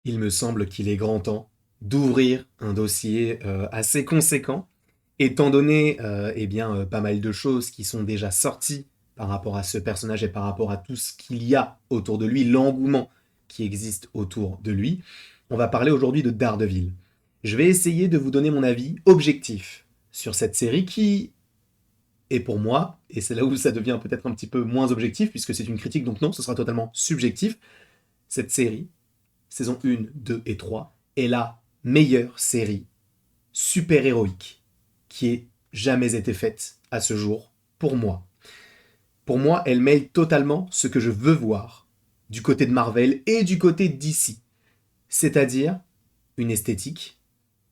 Il me semble qu'il est grand temps d'ouvrir un dossier assez conséquent, étant donné pas mal de choses qui sont déjà sorties par rapport à ce personnage et par rapport à tout ce qu'il y a autour de lui, l'engouement qui existe autour de lui. On va parler aujourd'hui de Daredevil. Je vais essayer de vous donner mon avis objectif sur cette série qui est pour moi, et c'est là où ça devient peut-être un petit peu moins objectif, puisque c'est une critique, donc non, ce sera totalement subjectif. Cette série, saison 1, 2 et 3, est la meilleure série super-héroïque qui ait jamais été faite à ce jour pour moi. Pour moi, elle mêle totalement ce que je veux voir du côté de Marvel et du côté d'ici. C'est-à-dire une esthétique,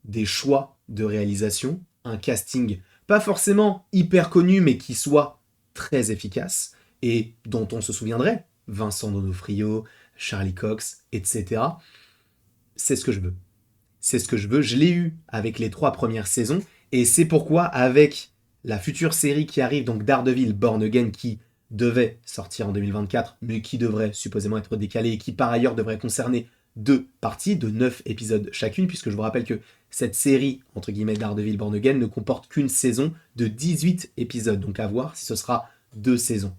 des choix de réalisation, un casting pas forcément hyper connu mais qui soit très efficace et dont on se souviendrait, Vincent D'Onofrio, Charlie Cox, etc. C'est ce que je veux. C'est ce que je veux. Je l'ai eu avec les 3 premières saisons. Et c'est pourquoi, avec la future série qui arrive, donc Daredevil Born Again, qui devait sortir en 2024, mais qui devrait supposément être décalée et qui par ailleurs devrait concerner 2 parties de 9 épisodes chacune, puisque je vous rappelle que cette série, entre guillemets, Daredevil Born Again, ne comporte qu'une saison de 18 épisodes. Donc à voir si ce sera 2 saisons.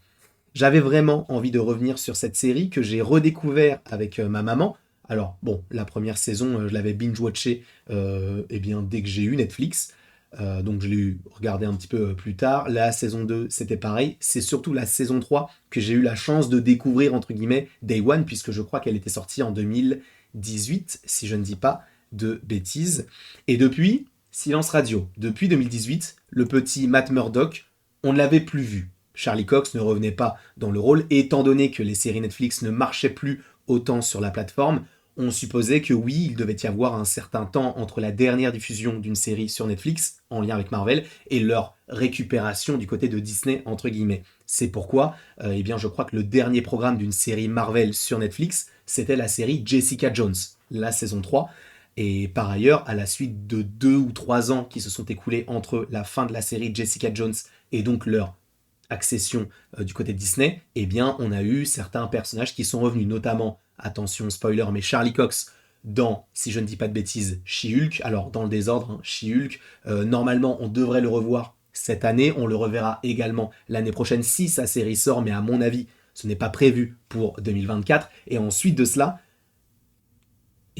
J'avais vraiment envie de revenir sur cette série que j'ai redécouvert avec ma maman. Alors, bon, la première saison, je l'avais binge-watché dès que j'ai eu Netflix. Donc, je l'ai regardé un petit peu plus tard. La saison 2, c'était pareil. C'est surtout la saison 3 que j'ai eu la chance de découvrir, entre guillemets, Day One, puisque je crois qu'elle était sortie en 2018, si je ne dis pas de bêtises. Et depuis, silence radio. Depuis 2018, le petit Matt Murdock, on ne l'avait plus vu. Charlie Cox ne revenait pas dans le rôle, et étant donné que les séries Netflix ne marchaient plus autant sur la plateforme, on supposait que oui, il devait y avoir un certain temps entre la dernière diffusion d'une série sur Netflix, en lien avec Marvel, et leur récupération du côté de Disney, entre guillemets. C'est pourquoi, je crois que le dernier programme d'une série Marvel sur Netflix, c'était la série Jessica Jones, la saison 3. Et par ailleurs, à la suite de 2 ou 3 ans qui se sont écoulés entre la fin de la série Jessica Jones et donc leur accession du côté de Disney, on a eu certains personnages qui sont revenus, notamment, attention spoiler, mais Charlie Cox dans, si je ne dis pas de bêtises, She-Hulk. Alors, dans le désordre, hein, She-Hulk, normalement, on devrait le revoir cette année, on le reverra également l'année prochaine si sa série sort, mais à mon avis, ce n'est pas prévu pour 2024. Et ensuite de cela,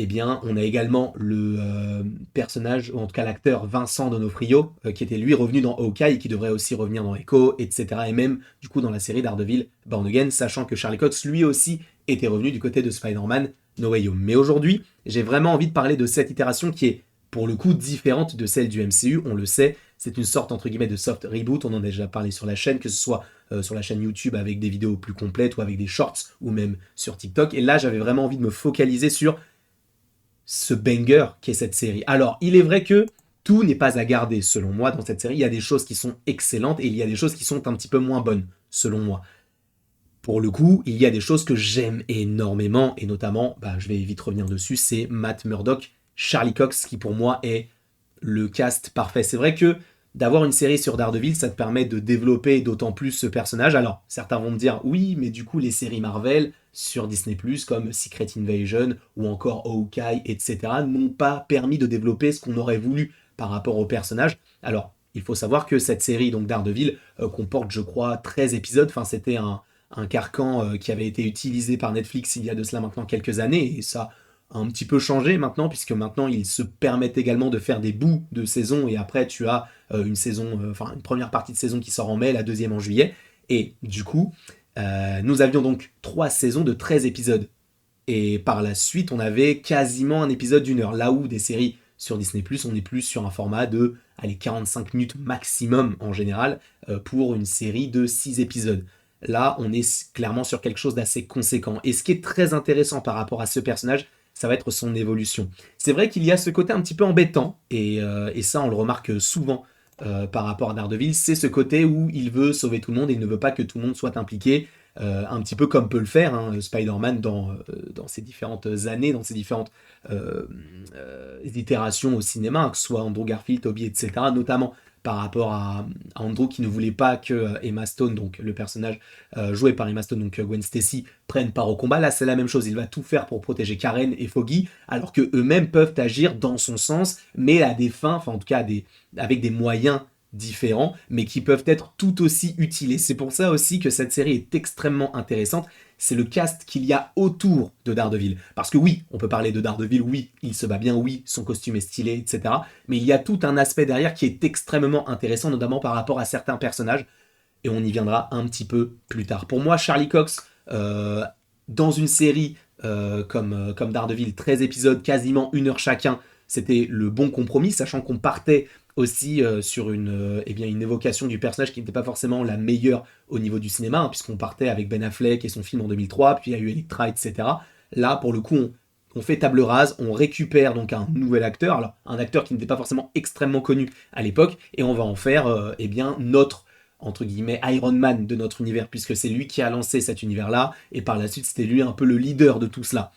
on a également le personnage, ou en tout cas l'acteur Vincent D'Onofrio, qui était lui revenu dans Hawkeye et qui devrait aussi revenir dans Echo, etc. Et même, du coup, dans la série Daredevil Born Again, sachant que Charlie Cox, lui aussi, était revenu du côté de Spider-Man No Way Home. Mais aujourd'hui, j'ai vraiment envie de parler de cette itération qui est, pour le coup, différente de celle du MCU. On le sait, c'est une sorte, entre guillemets, de soft reboot. On en a déjà parlé sur la chaîne, que ce soit sur la chaîne YouTube avec des vidéos plus complètes ou avec des shorts, ou même sur TikTok. Et là, j'avais vraiment envie de me focaliser sur ce banger qu'est cette série. Alors, il est vrai que tout n'est pas à garder, selon moi, dans cette série. Il y a des choses qui sont excellentes et il y a des choses qui sont un petit peu moins bonnes, selon moi. Pour le coup, il y a des choses que j'aime énormément, et notamment, je vais vite revenir dessus, c'est Matt Murdock, Charlie Cox, qui pour moi est le cast parfait. C'est vrai que d'avoir une série sur Daredevil, ça te permet de développer d'autant plus ce personnage. Alors, certains vont me dire, oui, mais du coup, les séries Marvel sur Disney+, comme Secret Invasion ou encore Hawkeye, etc., n'ont pas permis de développer ce qu'on aurait voulu par rapport au personnage. Alors, il faut savoir que cette série, donc Daredevil, comporte, je crois, 13 épisodes. Enfin, c'était un carcan qui avait été utilisé par Netflix il y a de cela maintenant quelques années, et ça a un petit peu changé maintenant, puisque maintenant ils se permettent également de faire des bouts de saison, et après tu as une première partie de saison qui sort en mai, la deuxième en juillet, et du coup, nous avions donc 3 saisons de 13 épisodes. Et par la suite, on avait quasiment un épisode d'1 heure. Là où des séries sur Disney+, on est plus sur un format de 45 minutes maximum en général pour une série de 6 épisodes. Là, on est clairement sur quelque chose d'assez conséquent. Et ce qui est très intéressant par rapport à ce personnage, ça va être son évolution. C'est vrai qu'il y a ce côté un petit peu embêtant, et ça on le remarque souvent par rapport à Daredevil, c'est ce côté où il veut sauver tout le monde et il ne veut pas que tout le monde soit impliqué, un petit peu comme peut le faire Spider-Man dans ses différentes années, dans ses différentes itérations au cinéma, que ce soit Andrew Garfield, Tobey, etc., notamment par rapport à Andrew qui ne voulait pas que Emma Stone, donc le personnage joué par Emma Stone, donc Gwen Stacy, prenne part au combat. Là, c'est la même chose. Il va tout faire pour protéger Karen et Foggy, alors que eux-mêmes peuvent agir dans son sens, mais à des fins, enfin en tout cas avec des moyens différents, mais qui peuvent être tout aussi utiles. Et c'est pour ça aussi que cette série est extrêmement intéressante. C'est le cast qu'il y a autour de Daredevil. Parce que oui, on peut parler de Daredevil, oui, il se bat bien, oui, son costume est stylé, etc. Mais il y a tout un aspect derrière qui est extrêmement intéressant, notamment par rapport à certains personnages. Et on y viendra un petit peu plus tard. Pour moi, Charlie Cox, dans une série comme Daredevil, 13 épisodes, quasiment 1 heure chacun, c'était le bon compromis, sachant qu'on partait aussi sur une évocation du personnage qui n'était pas forcément la meilleure au niveau du cinéma, hein, puisqu'on partait avec Ben Affleck et son film en 2003, puis il y a eu Elektra, etc. Là, pour le coup, on fait table rase, on récupère donc un nouvel acteur, alors un acteur qui n'était pas forcément extrêmement connu à l'époque, et on va en faire notre entre guillemets Iron Man de notre univers, puisque c'est lui qui a lancé cet univers-là, et par la suite c'était lui un peu le leader de tout cela.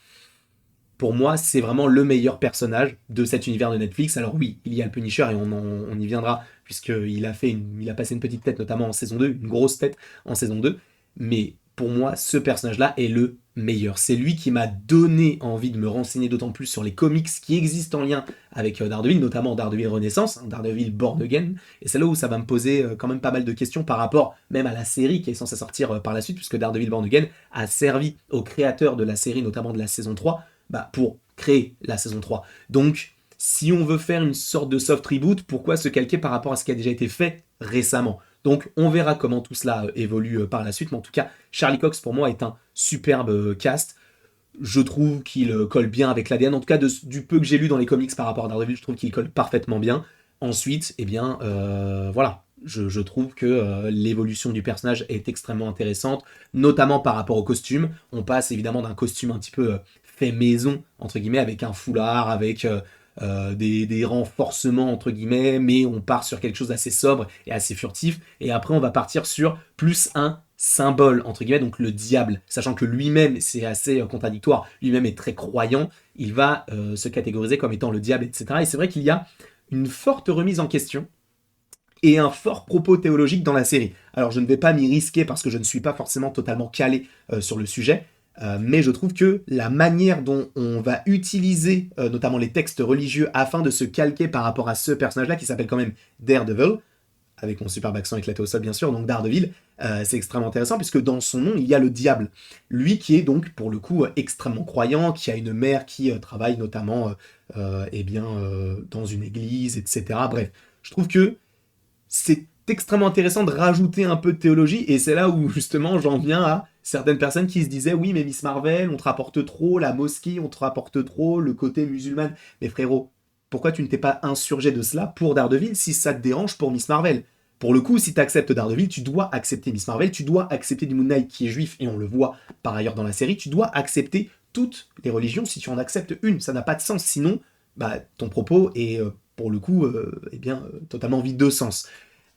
Pour moi, c'est vraiment le meilleur personnage de cet univers de Netflix. Alors oui, il y a le Punisher et on y viendra, puisqu'il il a passé une petite tête, notamment en saison 2, une grosse tête en saison 2. Mais pour moi, ce personnage-là est le meilleur. C'est lui qui m'a donné envie de me renseigner d'autant plus sur les comics qui existent en lien avec Daredevil, notamment Daredevil Renaissance, hein, Daredevil Born Again. Et c'est là où ça va me poser quand même pas mal de questions par rapport même à la série qui est censée sortir par la suite, puisque Daredevil Born Again a servi aux créateurs de la série, notamment de la saison 3, pour créer la saison 3. Donc, si on veut faire une sorte de soft reboot, pourquoi se calquer par rapport à ce qui a déjà été fait récemment? Donc, on verra comment tout cela évolue par la suite. Mais en tout cas, Charlie Cox, pour moi, est un superbe cast. Je trouve qu'il colle bien avec l'ADN. En tout cas, du peu que j'ai lu dans les comics par rapport à Daredevil, je trouve qu'il colle parfaitement bien. Ensuite, voilà. Je trouve que l'évolution du personnage est extrêmement intéressante, notamment par rapport au costume. On passe évidemment d'un costume un petit peu fait maison, entre guillemets, avec un foulard, avec des renforcements, entre guillemets, mais on part sur quelque chose d'assez sobre et assez furtif. Et après, on va partir sur plus un symbole, entre guillemets, donc le diable, sachant que lui-même, c'est assez contradictoire, lui-même est très croyant, il va se catégoriser comme étant le diable, etc. Et c'est vrai qu'il y a une forte remise en question et un fort propos théologique dans la série. Alors je ne vais pas m'y risquer parce que je ne suis pas forcément totalement calé sur le sujet, mais je trouve que la manière dont on va utiliser notamment les textes religieux afin de se calquer par rapport à ce personnage-là qui s'appelle quand même Daredevil, avec mon superbe accent éclaté au sol bien sûr, donc Daredevil, c'est extrêmement intéressant puisque dans son nom il y a le diable. Lui qui est donc pour le coup extrêmement croyant, qui a une mère qui travaille notamment dans une église, etc. Bref, je trouve que c'est extrêmement intéressant de rajouter un peu de théologie, et c'est là où justement j'en viens à certaines personnes qui se disaient oui mais Miss Marvel, on te rapporte trop, la mosquée, on te rapporte trop, le côté musulman. Mais frérot, pourquoi tu ne t'es pas insurgé de cela pour Daredevil si ça te dérange pour Miss Marvel? Pour le coup, si tu acceptes Daredevil, tu dois accepter Miss Marvel, tu dois accepter du Moon Knight qui est juif, et on le voit par ailleurs dans la série, tu dois accepter toutes les religions si tu en acceptes une. Ça n'a pas de sens, sinon ton propos est pour le coup totalement vide de sens.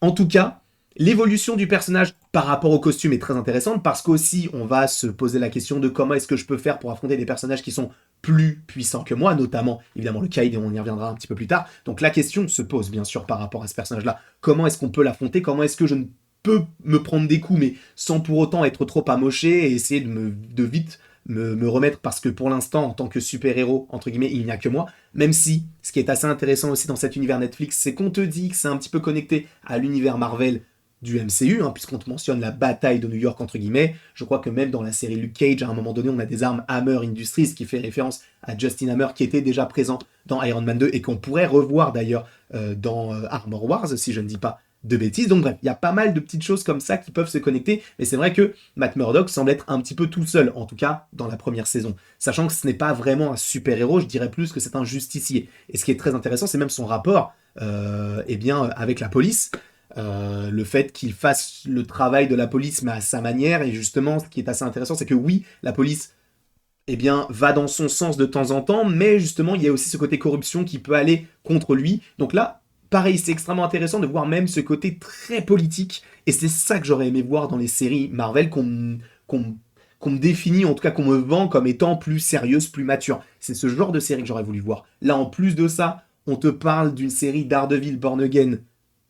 En tout cas, l'évolution du personnage par rapport au costume est très intéressante parce qu'aussi on va se poser la question de comment est-ce que je peux faire pour affronter des personnages qui sont plus puissants que moi, notamment évidemment le Kaïd, et on y reviendra un petit peu plus tard. Donc la question se pose bien sûr par rapport à ce personnage-là. Comment est-ce qu'on peut l'affronter? Comment est-ce que je ne peux me prendre des coups mais sans pour autant être trop amoché et essayer de vite me remettre, parce que pour l'instant, en tant que super-héros, entre guillemets, il n'y a que moi, même si, ce qui est assez intéressant aussi dans cet univers Netflix, c'est qu'on te dit que c'est un petit peu connecté à l'univers Marvel du MCU, hein, puisqu'on te mentionne la bataille de New York, entre guillemets. Je crois que même dans la série Luke Cage, à un moment donné, on a des armes Hammer Industries, qui fait référence à Justin Hammer, qui était déjà présent dans Iron Man 2, et qu'on pourrait revoir d'ailleurs dans Armor Wars, si je ne dis pas de bêtises. Donc bref, il y a pas mal de petites choses comme ça qui peuvent se connecter, mais c'est vrai que Matt Murdock semble être un petit peu tout seul, en tout cas dans la première saison. Sachant que ce n'est pas vraiment un super-héros, je dirais plus que c'est un justicier. Et ce qui est très intéressant, c'est même son rapport avec la police. Le fait qu'il fasse le travail de la police, mais à sa manière, et justement, ce qui est assez intéressant, c'est que oui, la police va dans son sens de temps en temps, mais justement, il y a aussi ce côté corruption qui peut aller contre lui. Donc là, pareil, c'est extrêmement intéressant de voir même ce côté très politique, et c'est ça que j'aurais aimé voir dans les séries Marvel qu'on me définit, en tout cas qu'on me vend comme étant plus sérieuse, plus mature. C'est ce genre de série que j'aurais voulu voir. Là, en plus de ça, on te parle d'une série Daredevil Born Again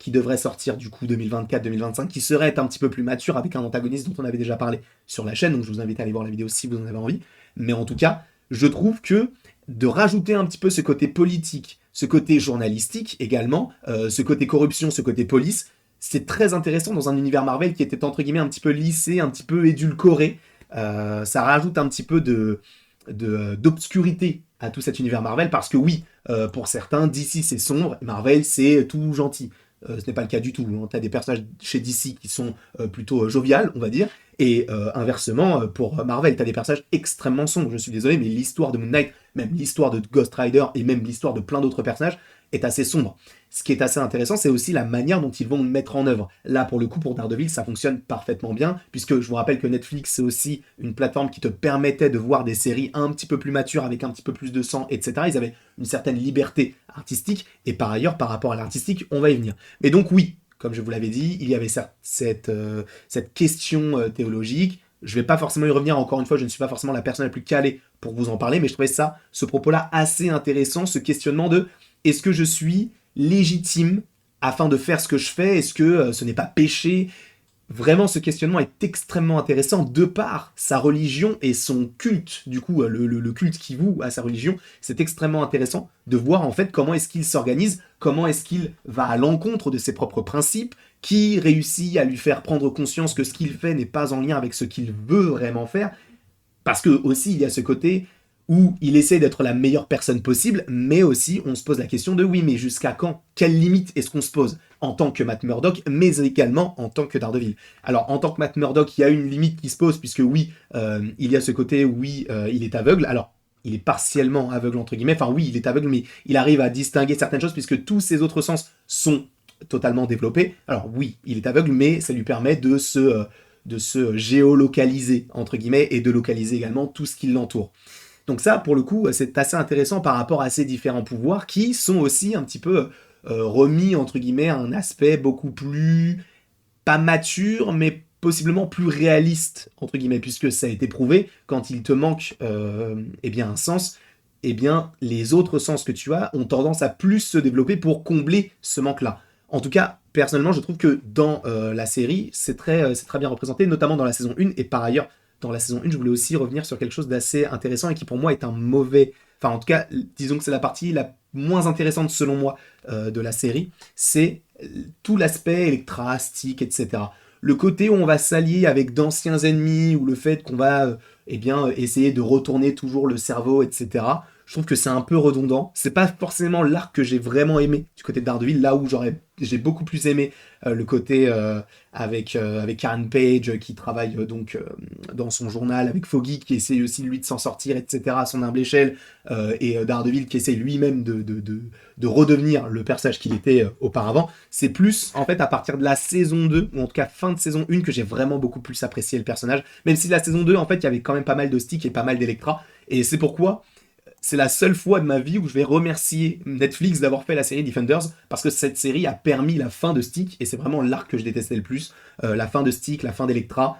qui devrait sortir du coup 2024-2025, qui serait un petit peu plus mature avec un antagoniste dont on avait déjà parlé sur la chaîne, donc je vous invite à aller voir la vidéo si vous en avez envie. Mais en tout cas, je trouve que de rajouter un petit peu ce côté politique, ce côté journalistique également, ce côté corruption, ce côté police, c'est très intéressant dans un univers Marvel qui était entre guillemets un petit peu lissé, un petit peu édulcoré. Ça rajoute un petit peu d'obscurité à tout cet univers Marvel, parce que oui, pour certains, DC c'est sombre, Marvel c'est tout gentil. Ce n'est pas le cas du tout. Hein. Tu as des personnages chez DC qui sont plutôt joviales, on va dire, et inversement, pour Marvel, tu as des personnages extrêmement sombres. Je suis désolé, mais l'histoire de Moon Knight, même l'histoire de Ghost Rider, et même l'histoire de plein d'autres personnages, est assez sombre. Ce qui est assez intéressant, c'est aussi la manière dont ils vont le mettre en œuvre. Là, pour le coup, pour Daredevil, ça fonctionne parfaitement bien, puisque je vous rappelle que Netflix, c'est aussi une plateforme qui te permettait de voir des séries un petit peu plus matures, avec un petit peu plus de sang, etc. Ils avaient une certaine liberté artistique, et par ailleurs, par rapport à l'artistique, on va y venir. Mais donc oui, comme je vous l'avais dit, il y avait cette question théologique. Je ne vais pas forcément y revenir, encore une fois, je ne suis pas forcément la personne la plus calée pour vous en parler, mais je trouvais ce propos-là assez intéressant, ce questionnement de est-ce que je suis légitime afin de faire ce que je fais? Est-ce que ce n'est pas péché? Vraiment, ce questionnement est extrêmement intéressant de par sa religion et son culte. Du coup, le culte qui voue à sa religion, c'est extrêmement intéressant de voir en fait comment est-ce qu'il s'organise, comment est-ce qu'il va à l'encontre de ses propres principes, qui réussit à lui faire prendre conscience que ce qu'il fait n'est pas en lien avec ce qu'il veut vraiment faire. Parce que aussi, il y a ce côté où il essaie d'être la meilleure personne possible, mais aussi on se pose la question de oui, mais jusqu'à quand? Quelle limite est-ce qu'on se pose en tant que Matt Murdock, mais également en tant que Daredevil? Alors, en tant que Matt Murdock, il y a une limite qui se pose, puisque oui, il y a ce côté, oui, il est aveugle. Alors, il est partiellement aveugle, entre guillemets. Enfin, oui, il est aveugle, mais il arrive à distinguer certaines choses, puisque tous ses autres sens sont totalement développés. Alors, oui, il est aveugle, mais ça lui permet de se géolocaliser, entre guillemets, et de localiser également tout ce qui l'entoure. Donc ça, pour le coup, c'est assez intéressant par rapport à ces différents pouvoirs qui sont aussi un petit peu remis, entre guillemets, à un aspect beaucoup plus, pas mature, mais possiblement plus réaliste, entre guillemets, puisque ça a été prouvé, quand il te manque eh bien, un sens, eh bien, les autres sens que tu as ont tendance à plus se développer pour combler ce manque-là. En tout cas, personnellement, je trouve que dans la série, c'est très bien représenté, notamment dans la saison 1, et par ailleurs, dans la saison 1, je voulais aussi revenir sur quelque chose d'assez intéressant et qui pour moi est un mauvais... Enfin, en tout cas, disons que c'est la partie la moins intéressante selon moi de la série, c'est tout l'aspect Elektra, Stick, etc. Le côté où on va s'allier avec d'anciens ennemis, ou le fait qu'on va eh bien, essayer de retourner toujours le cerveau, etc. Je trouve que c'est un peu redondant. C'est pas forcément l'arc que j'ai vraiment aimé du côté de Daredevil, là où j'ai beaucoup plus aimé le côté avec Karen Page qui travaille donc dans son journal, avec Foggy qui essaye aussi lui de s'en sortir, etc. à son humble échelle, et Daredevil qui essaye lui-même de redevenir le personnage qu'il était auparavant. C'est plus en fait à partir de la saison 2, ou en tout cas fin de saison 1, que j'ai vraiment beaucoup plus apprécié le personnage, même si la saison 2 en fait il y avait quand même pas mal de Stick et pas mal d'Electra, et c'est pourquoi c'est la seule fois de ma vie où je vais remercier Netflix d'avoir fait la série Defenders, parce que cette série a permis la fin de Stick, et c'est vraiment l'arc que je détestais le plus, la fin de Stick, la fin d'Electra.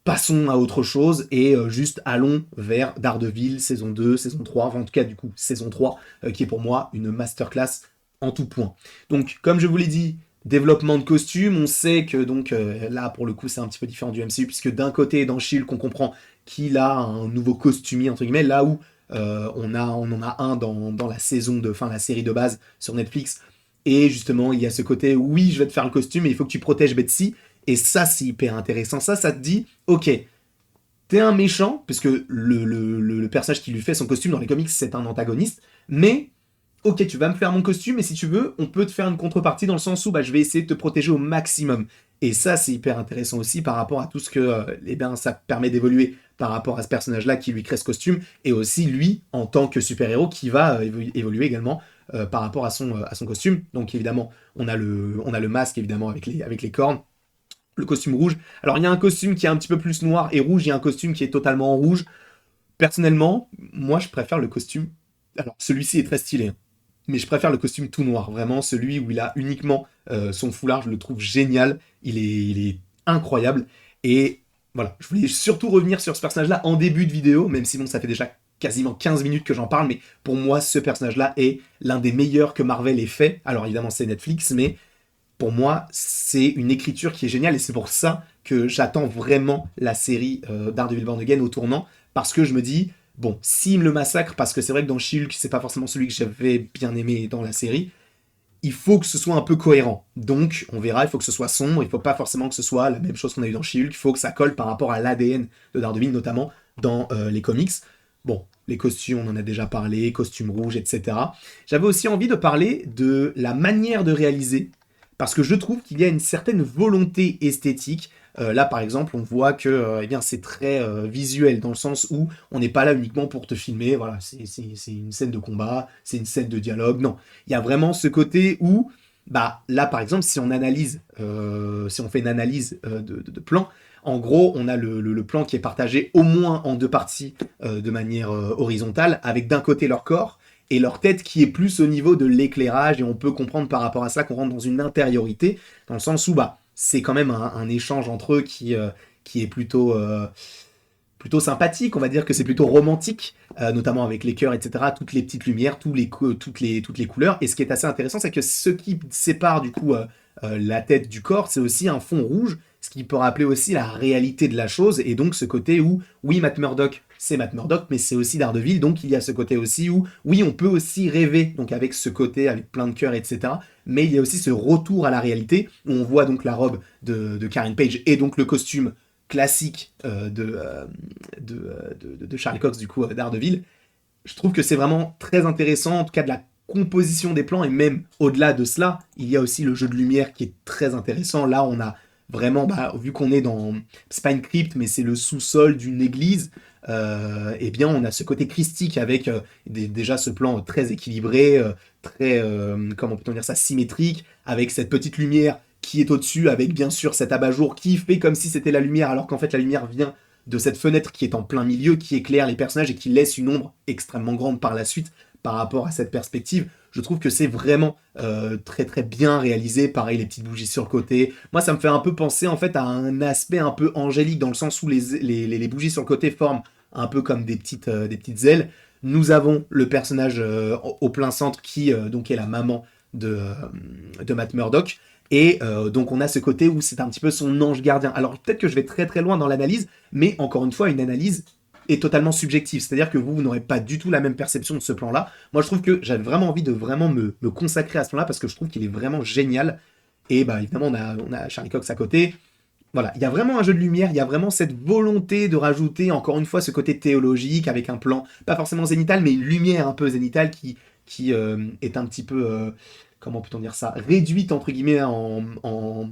Passons à autre chose, et juste allons vers Daredevil, saison 2, saison 3, enfin en tout cas du coup saison 3, qui est pour moi une masterclass en tout point. Donc comme je vous l'ai dit, développement de costumes, on sait que donc là pour le coup c'est un petit peu différent du MCU, puisque d'un côté dans Shield qu'on comprend qu'il a un nouveau costumier entre guillemets, là où on en a un dans la saison de fin, la série de base sur Netflix. Et justement, il y a ce côté, oui, je vais te faire le costume, mais il faut que tu protèges Betsy. Et ça, c'est hyper intéressant. Ça te dit, ok, t'es un méchant, parce que le personnage qui lui fait son costume dans les comics, c'est un antagoniste. Mais, ok, tu vas me faire mon costume, et si tu veux, on peut te faire une contrepartie dans le sens où je vais essayer de te protéger au maximum. Et ça, c'est hyper intéressant aussi par rapport à tout ce que eh bien, ça permet d'évoluer par rapport à ce personnage-là qui lui crée ce costume, et aussi lui, en tant que super-héros, qui va évoluer également par rapport à son costume. Donc évidemment, on a le masque, évidemment, avec les cornes, le costume rouge. Alors il y a un costume qui est un petit peu plus noir et rouge, il y a un costume qui est totalement en rouge. Personnellement, moi, je préfère le costume... Alors, celui-ci est très stylé, hein, mais je préfère le costume tout noir, vraiment, celui où il a uniquement son foulard, je le trouve génial, il est incroyable, et voilà, je voulais surtout revenir sur ce personnage-là en début de vidéo, même si bon, ça fait déjà quasiment 15 minutes que j'en parle, mais pour moi, ce personnage-là est l'un des meilleurs que Marvel ait fait. Alors évidemment, c'est Netflix, mais pour moi, c'est une écriture qui est géniale et c'est pour ça que j'attends vraiment la série Daredevil Born Again au tournant, parce que je me dis, bon, s'il me le massacre, parce que c'est vrai que dans She-Hulk, c'est pas forcément celui que j'avais bien aimé dans la série, il faut que ce soit un peu cohérent. Donc, on verra, il faut que ce soit sombre, il faut pas forcément que ce soit la même chose qu'on a eu dans She-Hulk, il faut que ça colle par rapport à l'ADN de Daredevil, notamment dans les comics. Bon, les costumes, on en a déjà parlé, costumes rouges, etc. J'avais aussi envie de parler de la manière de réaliser, parce que je trouve qu'il y a une certaine volonté esthétique. Là, par exemple, on voit que eh bien, c'est très visuel, dans le sens où on n'est pas là uniquement pour te filmer, voilà, c'est une scène de combat, c'est une scène de dialogue, non. Il y a vraiment ce côté où, bah, là, par exemple, si on analyse, si on fait une analyse de plan, en gros, on a le plan qui est partagé au moins en deux parties de manière horizontale, avec d'un côté leur corps et leur tête qui est plus au niveau de l'éclairage, et on peut comprendre par rapport à ça qu'on rentre dans une intériorité, dans le sens où bah, c'est quand même un échange entre eux qui est plutôt sympathique, on va dire que c'est plutôt romantique, notamment avec les cœurs, etc., toutes les petites lumières, toutes les couleurs, et ce qui est assez intéressant, c'est que ce qui sépare du coup la tête du corps, c'est aussi un fond rouge, ce qui peut rappeler aussi la réalité de la chose, et donc ce côté où, oui, Matt Murdock, c'est Matt Murdock, mais c'est aussi Daredevil, donc il y a ce côté aussi où, oui, on peut aussi rêver, donc avec ce côté, avec plein de cœurs, etc., mais il y a aussi ce retour à la réalité, où on voit donc la robe de Karen Page, et donc le costume classique de Charlie Cox, du coup, Daredevil. Je trouve que c'est vraiment très intéressant, en tout cas de la composition des plans, et même au-delà de cela, il y a aussi le jeu de lumière qui est très intéressant. Là, on a vraiment, bah, vu qu'on est dans, c'est pas une crypte, mais c'est le sous-sol d'une église, eh bien, on a ce côté christique avec déjà ce plan très équilibré, très, comment peut-on dire ça, symétrique, avec cette petite lumière qui est au-dessus, avec bien sûr cet abat-jour qui fait comme si c'était la lumière, alors qu'en fait la lumière vient de cette fenêtre qui est en plein milieu, qui éclaire les personnages et qui laisse une ombre extrêmement grande par la suite par rapport à cette perspective. Je trouve que c'est vraiment très très bien réalisé. Pareil, les petites bougies sur le côté. Moi, ça me fait un peu penser en fait à un aspect un peu angélique, dans le sens où les bougies sur le côté forment un peu comme des petites ailes. Nous avons le personnage au plein centre qui donc est la maman de Matt Murdock. Et donc on a ce côté où c'est un petit peu son ange gardien. Alors peut-être que je vais très très loin dans l'analyse, mais encore une fois, une analyse est totalement subjective. C'est-à-dire que vous n'aurez pas du tout la même perception de ce plan-là. Moi, je trouve que j'avais vraiment envie de vraiment me consacrer à ce plan-là, parce que je trouve qu'il est vraiment génial. Et bah évidemment, on a Charlie Cox à côté. Voilà, il y a vraiment un jeu de lumière, il y a vraiment cette volonté de rajouter encore une fois ce côté théologique avec un plan, pas forcément zénital, mais une lumière un peu zénitale qui est un petit peu, comment peut-on dire ça, réduite entre guillemets en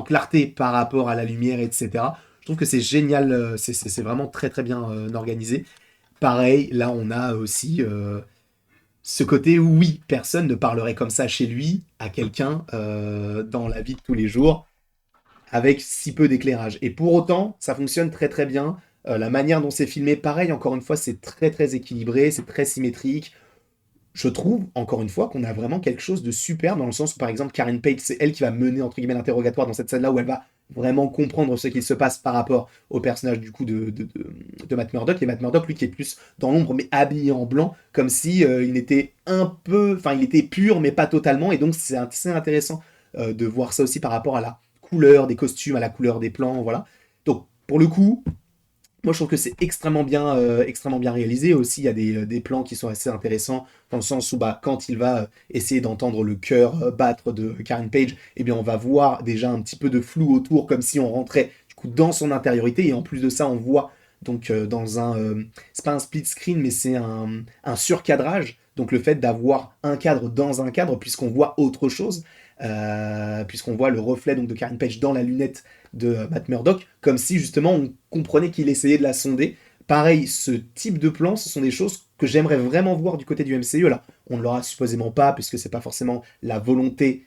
clarté par rapport à la lumière, etc. Je trouve que c'est génial, c'est vraiment très très bien organisé. Pareil, là on a aussi ce côté où oui, personne ne parlerait comme ça chez lui à quelqu'un dans la vie de tous les jours avec si peu d'éclairage. Et pour autant, ça fonctionne très très bien. La manière dont c'est filmé, pareil, encore une fois, c'est très très équilibré, c'est très symétrique. Je trouve, encore une fois, qu'on a vraiment quelque chose de super, dans le sens où, par exemple, Karen Page, c'est elle qui va mener, entre guillemets, l'interrogatoire dans cette scène-là, où elle va vraiment comprendre ce qu'il se passe par rapport au personnage, du coup, de Matt Murdock. Et Matt Murdock, lui, qui est plus dans l'ombre, mais habillé en blanc, comme si il était un peu... Enfin, il était pur, mais pas totalement. Et donc, c'est assez intéressant de voir ça aussi par rapport à la couleur des costumes, à la couleur des plans, voilà. Donc, pour le coup, moi, je trouve que c'est extrêmement bien réalisé. Aussi, il y a des plans qui sont assez intéressants, dans le sens où bah, quand il va essayer d'entendre le cœur battre de Karen Page, eh bien, on va voir déjà un petit peu de flou autour, comme si on rentrait du coup dans son intériorité. Et en plus de ça, on voit donc dans un... c'est pas un split screen, mais c'est un surcadrage. Donc le fait d'avoir un cadre dans un cadre, puisqu'on voit autre chose, puisqu'on voit le reflet donc, de Karen Page dans la lunette de Matt Murdock, comme si justement on comprenait qu'il essayait de la sonder. Pareil, ce type de plan, ce sont des choses que j'aimerais vraiment voir du côté du MCU. Là, on ne l'aura supposément pas, puisque c'est pas forcément la volonté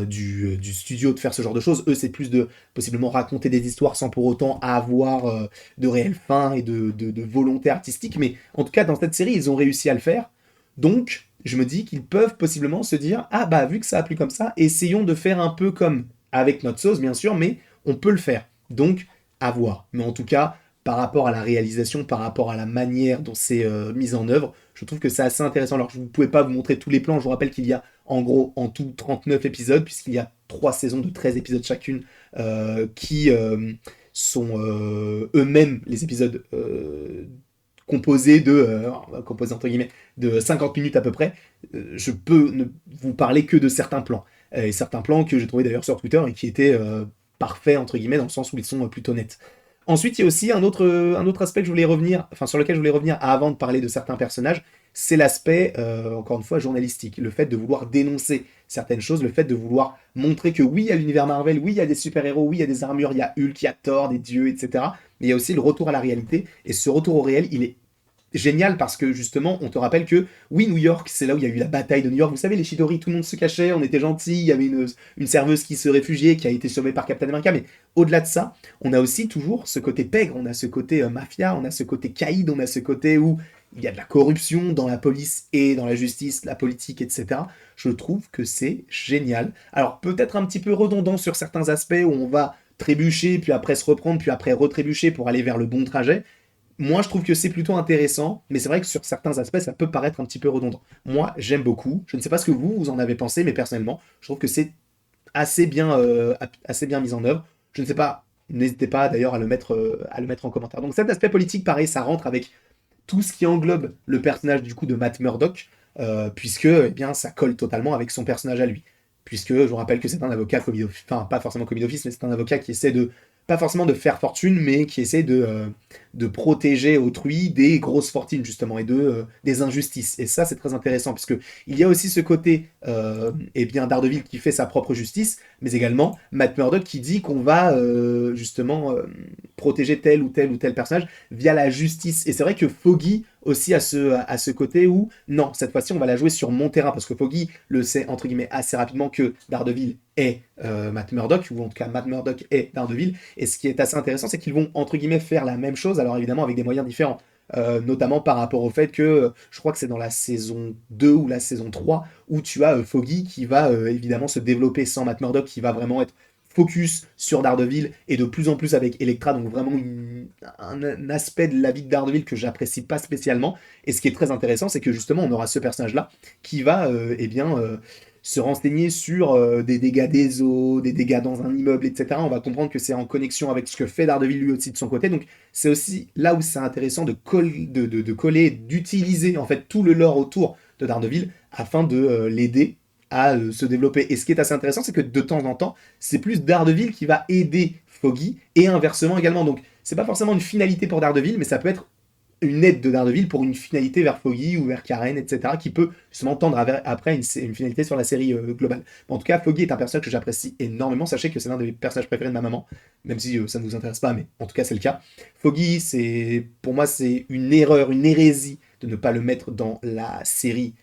du studio de faire ce genre de choses. Eux, c'est plus de possiblement raconter des histoires sans pour autant avoir de réelles fins et de volonté artistique. Mais en tout cas, dans cette série, ils ont réussi à le faire. Donc, je me dis qu'ils peuvent possiblement se dire, ah bah vu que ça a plu comme ça, essayons de faire un peu comme avec notre sauce, bien sûr, mais on peut le faire. Donc, à voir. Mais en tout cas, par rapport à la réalisation, par rapport à la manière dont c'est mis en œuvre, je trouve que c'est assez intéressant. Alors, je ne pouvais pas vous montrer tous les plans, je vous rappelle qu'il y a en gros en tout 39 épisodes, puisqu'il y a 3 saisons de 13 épisodes chacune, qui sont eux-mêmes les épisodes composés composés entre guillemets, de 50 minutes à peu près. Je peux ne vous parler que de certains plans. Et certains plans que j'ai trouvé d'ailleurs sur Twitter et qui étaient parfaits, entre guillemets, dans le sens où ils sont plutôt nets. Ensuite, il y a aussi un autre aspect que je voulais revenir, enfin sur lequel je voulais revenir avant de parler de certains personnages, c'est l'aspect, encore une fois, journalistique. Le fait de vouloir dénoncer certaines choses, le fait de vouloir montrer que oui, il y a l'univers Marvel, oui, il y a des super-héros, oui, il y a des armures, il y a Hulk, il y a Thor, des dieux, etc. Mais il y a aussi le retour à la réalité, et ce retour au réel, il est génial parce que justement, on te rappelle que oui, New York, c'est là où il y a eu la bataille de New York. Vous savez, les Chidori, tout le monde se cachait, on était gentils, il y avait une serveuse qui se réfugiait, qui a été sauvée par Captain America. Mais au-delà de ça, on a aussi toujours ce côté pègre, on a ce côté mafia, on a ce côté caïd, on a ce côté où il y a de la corruption dans la police et dans la justice, la politique, etc. Je trouve que c'est génial. Alors peut-être un petit peu redondant sur certains aspects où on va trébucher, puis après se reprendre, puis après retrébucher pour aller vers le bon trajet. Moi, je trouve que c'est plutôt intéressant, mais c'est vrai que sur certains aspects, ça peut paraître un petit peu redondant. Moi, j'aime beaucoup. Je ne sais pas ce que vous en avez pensé, mais personnellement, je trouve que c'est assez bien mis en œuvre. Je ne sais pas, n'hésitez pas d'ailleurs à le mettre en commentaire. Donc cet aspect politique, pareil, ça rentre avec tout ce qui englobe le personnage du coup de Matt Murdock, puisque eh bien, ça colle totalement avec son personnage à lui. Puisque je vous rappelle que c'est un avocat commis d'office, enfin pas forcément commis d'office, mais c'est un avocat qui essaie de, pas forcément de faire fortune, mais qui essaie de protéger autrui des grosses fortunes justement et des injustices. Et ça c'est très intéressant, puisque il y a aussi ce côté, eh bien Daredevil qui fait sa propre justice, mais également Matt Murdock qui dit qu'on va justement protéger tel ou tel personnage via la justice. Et c'est vrai que Foggy aussi à ce côté où, non, cette fois-ci, on va la jouer sur mon terrain, parce que Foggy le sait, entre guillemets, assez rapidement que Daredevil est Matt Murdock, ou en tout cas Matt Murdock est Daredevil, et ce qui est assez intéressant, c'est qu'ils vont, entre guillemets, faire la même chose, alors évidemment avec des moyens différents. Notamment par rapport au fait que je crois que c'est dans la saison 2 ou la saison 3 où tu as Foggy qui va évidemment se développer sans Matt Murdock, qui va vraiment être focus sur Daredevil et de plus en plus avec Elektra, donc vraiment un aspect de la vie de Daredevil que j'apprécie pas spécialement. Et ce qui est très intéressant, c'est que justement on aura ce personnage-là qui va se renseigner sur des dégâts des eaux, des dégâts dans un immeuble, etc. On va comprendre que c'est en connexion avec ce que fait Daredevil lui aussi de son côté. Donc c'est aussi là où c'est intéressant de coller, d'utiliser en fait tout le lore autour de Daredevil afin de l'aider à se développer. Et ce qui est assez intéressant, c'est que de temps en temps, c'est plus Daredevil qui va aider Foggy, et inversement également. Donc, c'est pas forcément une finalité pour Daredevil, mais ça peut être une aide de Daredevil pour une finalité vers Foggy ou vers Karen, etc., qui peut justement tendre après une finalité sur la série globale. En tout cas, Foggy est un personnage que j'apprécie énormément. Sachez que c'est l'un des personnages préférés de ma maman, même si ça ne vous intéresse pas, mais en tout cas, c'est le cas. Foggy, pour moi, c'est une erreur, une hérésie de ne pas le mettre dans la série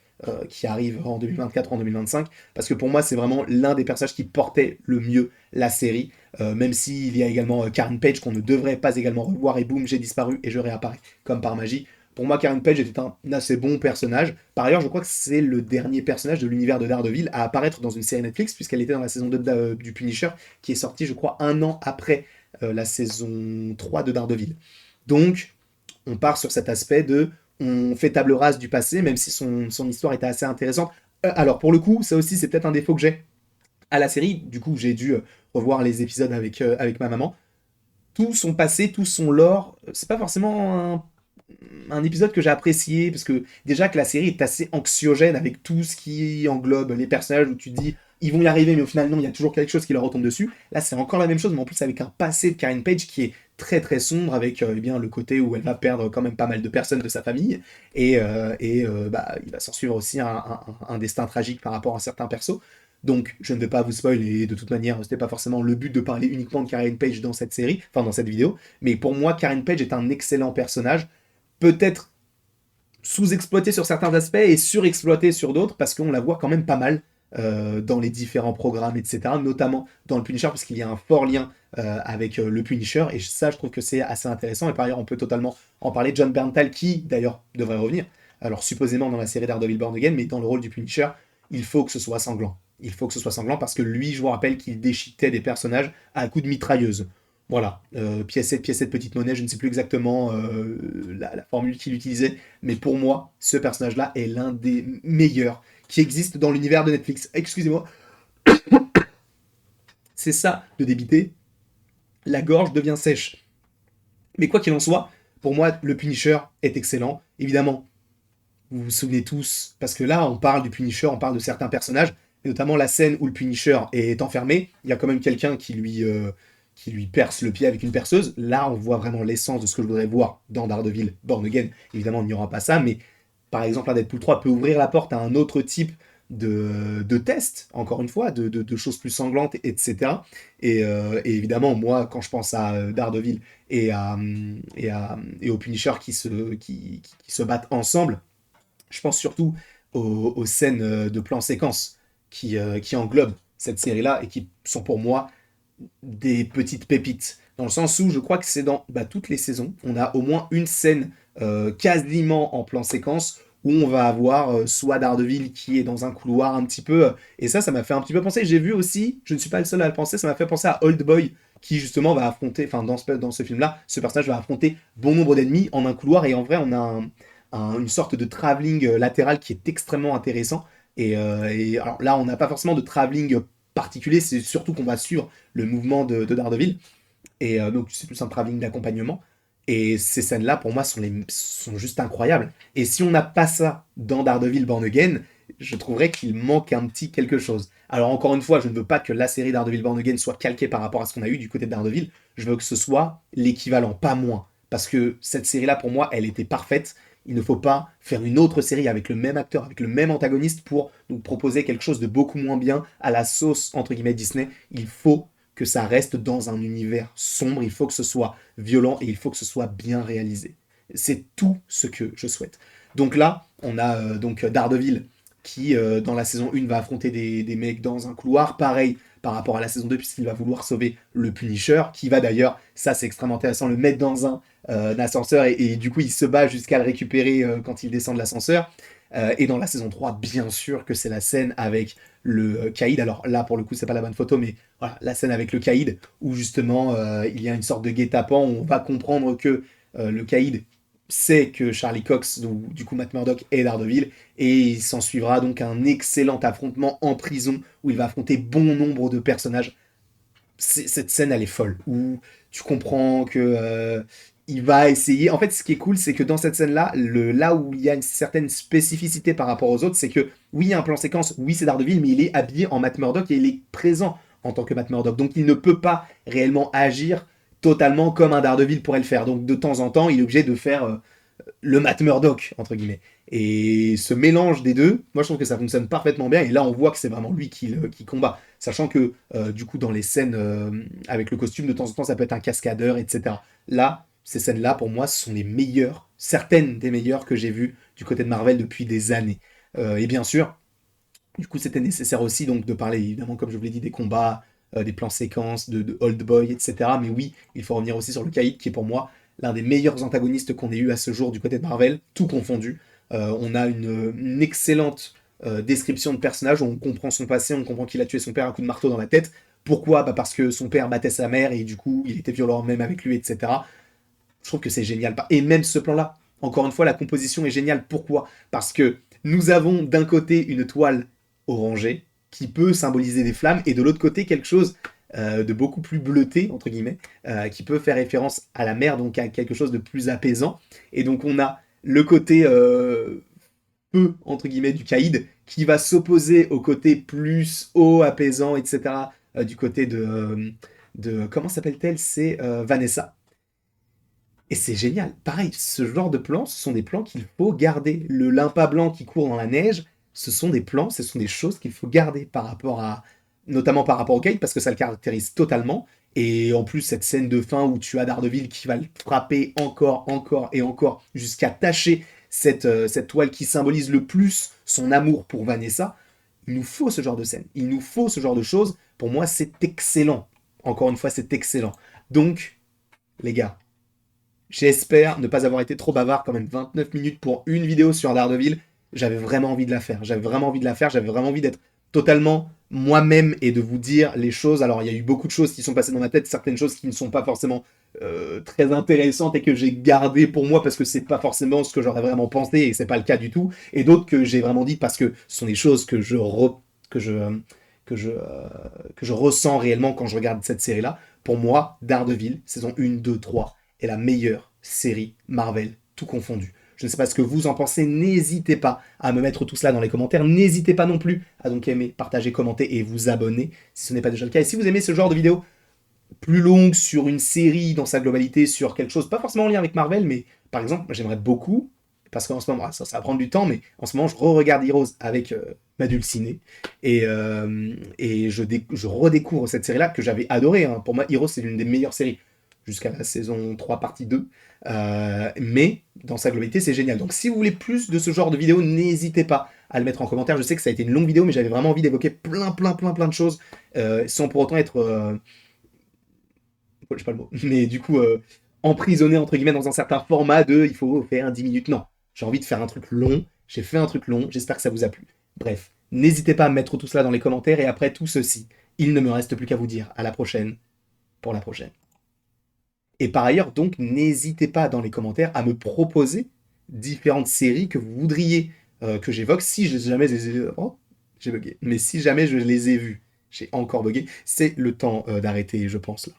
qui arrive en 2024, en 2025, parce que pour moi, c'est vraiment l'un des personnages qui portait le mieux la série, même s'il y a également Karen Page qu'on ne devrait pas également revoir, et boum, j'ai disparu et je réapparais comme par magie. Pour moi, Karen Page était un assez bon personnage. Par ailleurs, je crois que c'est le dernier personnage de l'univers de Daredevil à apparaître dans une série Netflix, puisqu'elle était dans la saison 2 du Punisher, qui est sortie, je crois, un an après la saison 3 de Daredevil. Donc, on part sur cet aspect de on fait table rase du passé, même si son histoire était assez intéressante. Alors, pour le coup, ça aussi, c'est peut-être un défaut que j'ai à la série. Du coup, j'ai dû revoir les épisodes avec ma maman. Tout son passé, tout son lore, c'est pas forcément un épisode que j'ai apprécié, parce que déjà que la série est assez anxiogène avec tout ce qui englobe les personnages, où tu te dis ils vont y arriver, mais au final non, il y a toujours quelque chose qui leur retombe dessus. Là, c'est encore la même chose, mais en plus avec un passé de Karen Page qui est très très sombre, avec eh bien le côté où elle va perdre quand même pas mal de personnes de sa famille, et il va s'en suivre aussi un destin tragique par rapport à certains persos. Donc, je ne vais pas vous spoiler, et de toute manière, c'était pas forcément le but de parler uniquement de Karen Page dans cette série, enfin dans cette vidéo, mais pour moi, Karen Page est un excellent personnage, peut-être sous-exploité sur certains aspects et surexploité sur d'autres, parce qu'on la voit quand même pas mal dans les différents programmes, etc., notamment dans le Punisher, parce qu'il y a un fort lien avec le Punisher, et ça, je trouve que c'est assez intéressant, et par ailleurs, on peut totalement en parler. John Berntal, qui, d'ailleurs, devrait revenir, alors supposément dans la série Daredevil Born Again, mais dans le rôle du Punisher, il faut que ce soit sanglant. Il faut que ce soit sanglant, parce que lui, je vous rappelle qu'il déchiquetait des personnages à coups de mitrailleuse. Voilà, pièce 7, petite monnaie, je ne sais plus exactement la formule qu'il utilisait, mais pour moi, ce personnage-là est l'un des meilleurs qui existent dans l'univers de Netflix. Excusez-moi, c'est ça de débiter, la gorge devient sèche. Mais quoi qu'il en soit, pour moi, le Punisher est excellent. Évidemment, vous vous souvenez tous, parce que là, on parle du Punisher, on parle de certains personnages, et notamment la scène où le Punisher est enfermé, il y a quand même quelqu'un qui lui perce le pied avec une perceuse. Là, on voit vraiment l'essence de ce que je voudrais voir dans Daredevil Born Again. Évidemment, il n'y aura pas ça, mais par exemple, un Deadpool 3 peut ouvrir la porte à un autre type de tests, encore une fois, de choses plus sanglantes, etc. Et évidemment, moi, quand je pense à Daredevil et au Punisher qui se battent ensemble, je pense surtout aux scènes de plan séquence qui englobent cette série-là et qui sont pour moi des petites pépites. Dans le sens où je crois que c'est dans toutes les saisons, on a au moins une scène quasiment en plan séquence où on va avoir soit Daredevil qui est dans un couloir un petit peu. Et ça m'a fait un petit peu penser. J'ai vu aussi, je ne suis pas le seul à le penser, ça m'a fait penser à Old Boy qui justement va affronter, enfin dans ce film-là, ce personnage va affronter bon nombre d'ennemis en un couloir et en vrai on a une sorte de travelling latéral qui est extrêmement intéressant. Et alors là, on n'a pas forcément de travelling particulier, c'est surtout qu'on va suivre le mouvement de Daredevil. Et donc, c'est plus un travelling d'accompagnement. Et ces scènes-là, pour moi, sont juste incroyables. Et si on n'a pas ça dans Daredevil Born Again, je trouverais qu'il manque un petit quelque chose. Alors, encore une fois, je ne veux pas que la série Daredevil Born Again soit calquée par rapport à ce qu'on a eu du côté de Daredevil. Je veux que ce soit l'équivalent, pas moins. Parce que cette série-là, pour moi, elle était parfaite. Il ne faut pas faire une autre série avec le même acteur, avec le même antagoniste pour nous proposer quelque chose de beaucoup moins bien à la sauce, entre guillemets, Disney. Il faut que ça reste dans un univers sombre, il faut que ce soit violent et il faut que ce soit bien réalisé. C'est tout ce que je souhaite. Donc là, on a donc Daredevil qui, dans la saison 1, va affronter des mecs dans un couloir. Pareil par rapport à la saison 2, puisqu'il va vouloir sauver le Punisher, qui va d'ailleurs, ça c'est extrêmement intéressant, le mettre dans un ascenseur et du coup il se bat jusqu'à le récupérer quand il descend de l'ascenseur. Et dans la saison 3, bien sûr que c'est la scène avec le Caïd. Alors là, pour le coup, c'est pas la bonne photo, mais voilà, la scène avec le Caïd, où justement, il y a une sorte de guet-apens, où on va comprendre que le Caïd sait que Charlie Cox, ou du coup Matt Murdock, est Daredevil, et il s'en suivra donc un excellent affrontement en prison, où il va affronter bon nombre de personnages. Cette scène, elle est folle, où tu comprends que il va essayer. En fait, ce qui est cool, c'est que dans cette scène-là, là où il y a une certaine spécificité par rapport aux autres, c'est que oui, il y a un plan séquence, oui, c'est Daredevil, mais il est habillé en Matt Murdock et il est présent en tant que Matt Murdock. Donc, il ne peut pas réellement agir totalement comme un Daredevil pourrait le faire. Donc, de temps en temps, il est obligé de faire le Matt Murdock, entre guillemets. Et ce mélange des deux, moi je trouve que ça fonctionne parfaitement bien. Et là, on voit que c'est vraiment lui qui combat. Sachant que, du coup, dans les scènes avec le costume, de temps en temps, ça peut être un cascadeur, etc. Là, ces scènes-là, pour moi, ce sont les meilleures, certaines des meilleures que j'ai vues du côté de Marvel depuis des années. Et bien sûr, du coup, c'était nécessaire aussi donc de parler, évidemment, comme je vous l'ai dit, des combats, des plans séquences, de Old Boy, etc. Mais oui, il faut revenir aussi sur le Caïd, qui est pour moi l'un des meilleurs antagonistes qu'on ait eu à ce jour du côté de Marvel, tout confondu. On a une excellente description de personnage, où on comprend son passé, on comprend qu'il a tué son père à coup de marteau dans la tête. Pourquoi? Parce que son père battait sa mère et du coup, il était violent même avec lui, etc. Je trouve que c'est génial. Et même ce plan-là, encore une fois, la composition est géniale. Pourquoi? Parce que nous avons d'un côté une toile orangée qui peut symboliser des flammes et de l'autre côté quelque chose de beaucoup plus bleuté, entre guillemets, qui peut faire référence à la mer, donc à quelque chose de plus apaisant. Et donc on a le côté peu, entre guillemets, du caïd qui va s'opposer au côté plus haut, apaisant, etc. Du côté comment s'appelle-t-elle? C'est Vanessa. Et c'est génial. Pareil, ce genre de plans, ce sont des plans qu'il faut garder. Le limpa blanc qui court dans la neige, ce sont des plans, ce sont des choses qu'il faut garder par rapport à, notamment par rapport au Kate, parce que ça le caractérise totalement. Et en plus, cette scène de fin où tu as Daredevil qui va le frapper encore, encore et encore, jusqu'à tacher cette toile qui symbolise le plus son amour pour Vanessa. Il nous faut ce genre de scène. Il nous faut ce genre de choses. Pour moi, c'est excellent. Encore une fois, c'est excellent. Donc, les gars, j'espère ne pas avoir été trop bavard, quand même 29 minutes pour une vidéo sur Daredevil. J'avais vraiment envie de la faire. J'avais vraiment envie de la faire. J'avais vraiment envie d'être totalement moi-même et de vous dire les choses. Alors, il y a eu beaucoup de choses qui sont passées dans ma tête, certaines choses qui ne sont pas forcément très intéressantes et que j'ai gardées pour moi parce que c'est pas forcément ce que j'aurais vraiment pensé et c'est pas le cas du tout. Et d'autres que j'ai vraiment dit parce que ce sont des choses que je, que je, euh, que je ressens réellement quand je regarde cette série-là. Pour moi, Daredevil, saison 1, 2, 3, est la meilleure série Marvel, tout confondu. Je ne sais pas ce que vous en pensez, n'hésitez pas à me mettre tout cela dans les commentaires, n'hésitez pas non plus à donc aimer, partager, commenter et vous abonner si ce n'est pas déjà le cas. Et si vous aimez ce genre de vidéo plus longue sur une série dans sa globalité, sur quelque chose, pas forcément en lien avec Marvel, mais par exemple, j'aimerais beaucoup, parce qu'en ce moment, ça va prendre du temps, mais en ce moment, je re-regarde Heroes avec ma dulcinée, et je redécouvre cette série-là que j'avais adorée. Hein. Pour moi, Heroes, c'est l'une des meilleures séries, jusqu'à la saison 3, partie 2. Mais dans sa globalité, c'est génial. Donc si vous voulez plus de ce genre de vidéo, n'hésitez pas à le mettre en commentaire. Je sais que ça a été une longue vidéo, mais j'avais vraiment envie d'évoquer plein de choses, sans pour autant être je sais pas le mot, mais du coup, emprisonné entre guillemets dans un certain format de il faut faire 10 minutes. Non, j'ai envie de faire un truc long, j'ai fait un truc long, j'espère que ça vous a plu. Bref, n'hésitez pas à mettre tout cela dans les commentaires et après tout ceci, il ne me reste plus qu'à vous dire à la prochaine pour la prochaine. Et par ailleurs, donc, n'hésitez pas dans les commentaires à me proposer différentes séries que vous voudriez que j'évoque si jamais je les ai... Oh, j'ai bugué. Mais si jamais je les ai vues, j'ai encore bugué, c'est le temps d'arrêter, je pense, là.